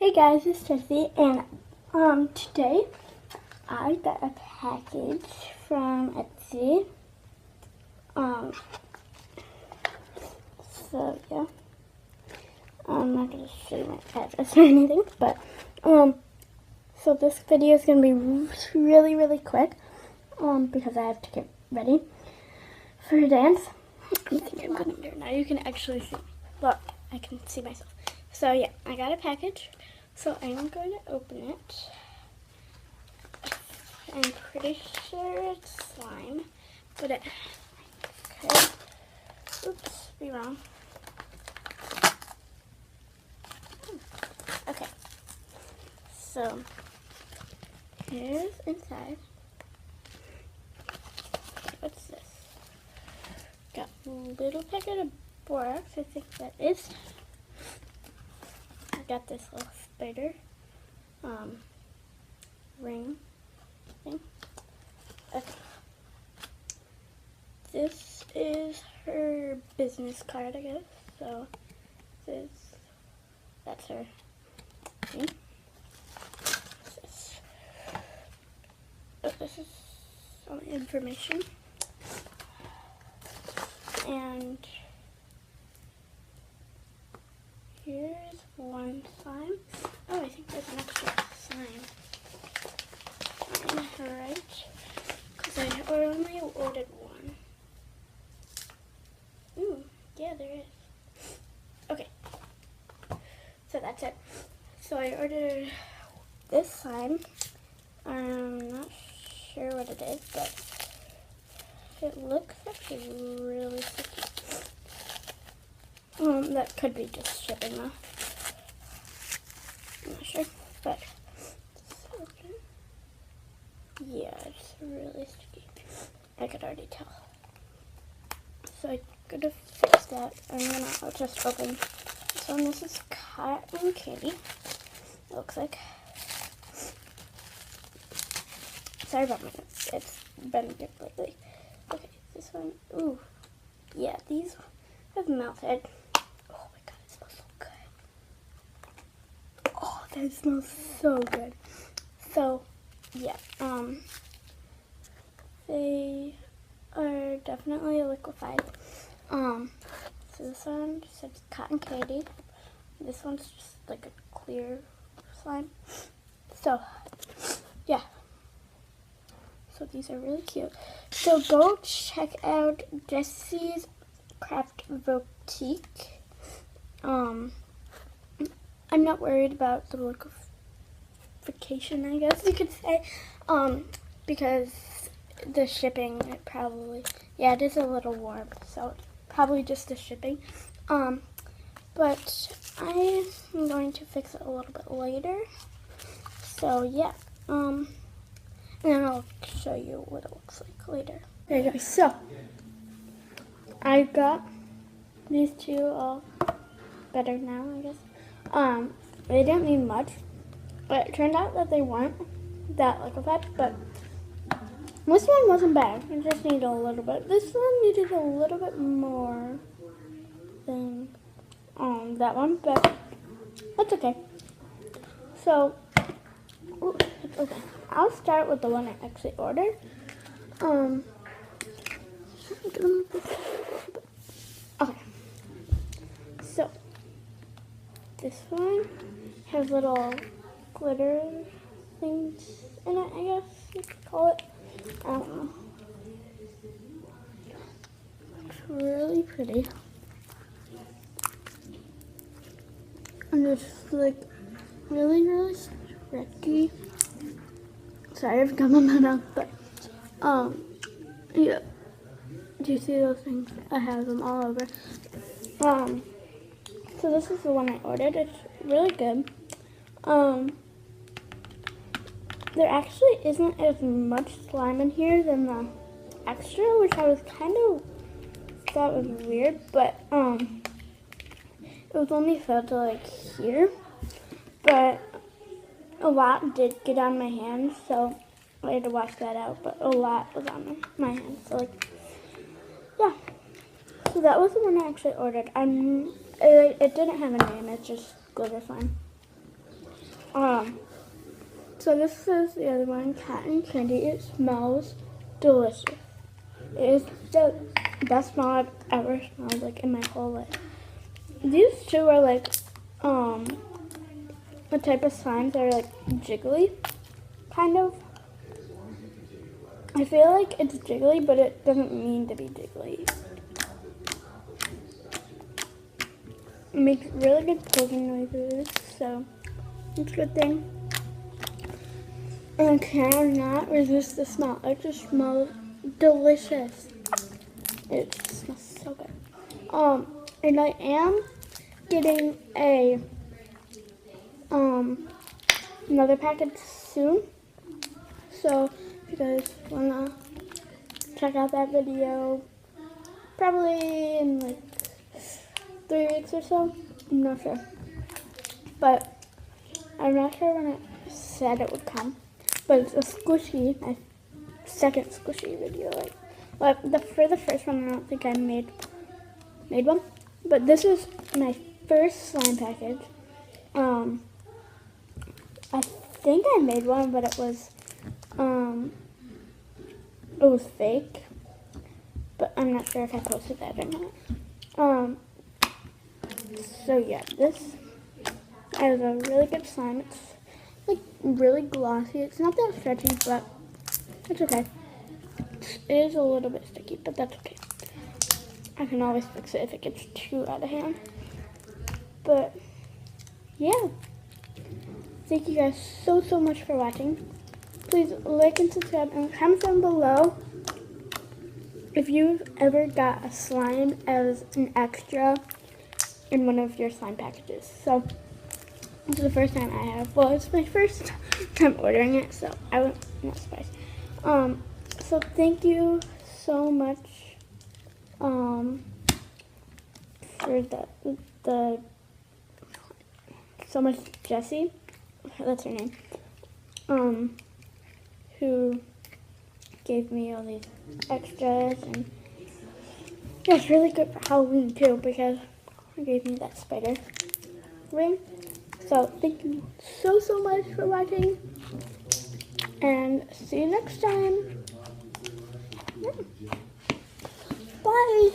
Hey guys, it's Jessie, and today I got a package from Etsy. So yeah, I'm not gonna show you my address or anything, but so this video is gonna be really quick, because I have to get ready for a dance. I think I'm gonna do it now. You can actually see. Look, I can see myself. So yeah, I got a package. So I'm going to open it. I'm pretty sure it's slime, but it, okay. Oops, be wrong. Okay, so here's inside. What's this? Got a little packet of borax, I think that is. I got this little spider ring thing. Okay. This is her business card, I guess. So that's her thing. This is some information. And here's one slime. Oh, I think there's an extra slime. Right, because I only ordered one. Ooh, yeah, there is. Okay, so that's it. So I ordered this slime. I'm not sure what it is, but it looks actually really sticky. That could be just shipping though. I'm not sure, but yeah, it's really sticky. I could already tell. So I'm gonna fix that. I'll just open this one. This is cotton candy. It looks like. Sorry about my notes. It's been good lately. Okay, this one. Ooh, yeah, these have melted. Oh my god, it smells so good. Oh, that smells so good. So yeah, they are definitely liquefied. So this one says cotton candy. This one's just like a clear slime. So yeah. So these are really cute. So go check out Jessie's Craft Boutique. I'm not worried about the liquefaction, I guess you could say, because the shipping, it probably, yeah, it is a little warm, so probably just the shipping. But I am going to fix it a little bit later. So yeah, and then I'll show you what it looks like later. There you go. So I got these two all better now, I guess. They didn't need much, but it turned out that they weren't that liquefied, but this one wasn't bad. It just needed a little bit. This one needed a little bit more than that one, but that's okay. So, okay. I'll start with the one I actually ordered. Okay. So, this one has little glitter things in it, I guess you could call it. I don't know. It's really pretty. And it's like really stretchy. Sorry, I've gum in my mouth, but yeah. Do you see those things? I have them all over. So this is the one I ordered. It's really good. There actually isn't as much slime in here than the extra, which I was kind of thought was weird, but it was only filled to like here, but a lot did get on my hands, so I had to wash that out, but a lot was on my hands, so like, yeah. So that was the one I actually ordered. It didn't have a name, it's just glitter slime. So this is the other one, cotton candy. It smells delicious. It is the best smell I've ever smelled like in my whole life. These two are like a type of slimes that are like jiggly, kind of. I feel like it's jiggly, but it doesn't mean to be jiggly. It makes really good poking noises, so it's a good thing. And I cannot resist the smell. It just smells delicious. It smells so good. And I am getting a another package soon. So if you guys wanna check out that video, probably in like 3 weeks or so. I'm not sure. But I'm not sure when it said it would come. But it's a squishy, my second squishy video. Like, for the first one, I don't think I made one. But this is my first slime package. I think I made one, but it was fake. But I'm not sure if I posted that or not. So yeah, this is a really good slime. It's like really glossy. It's not that stretchy, but it's okay. It is a little bit sticky, but that's okay. I can always fix it if it gets too out of hand. But yeah, thank you guys so much for watching. Please like and subscribe and comment down below if you've ever got a slime as an extra in one of your slime packages. So this is the first time I have. Well, it's my first time ordering it, so I was not surprised. So thank you so much for the so much Jessie, that's her name, who gave me all these extras, and yeah, it's really good for Halloween too because he gave me that spider ring. So thank you so much for watching, and see you next time. Yeah. Bye.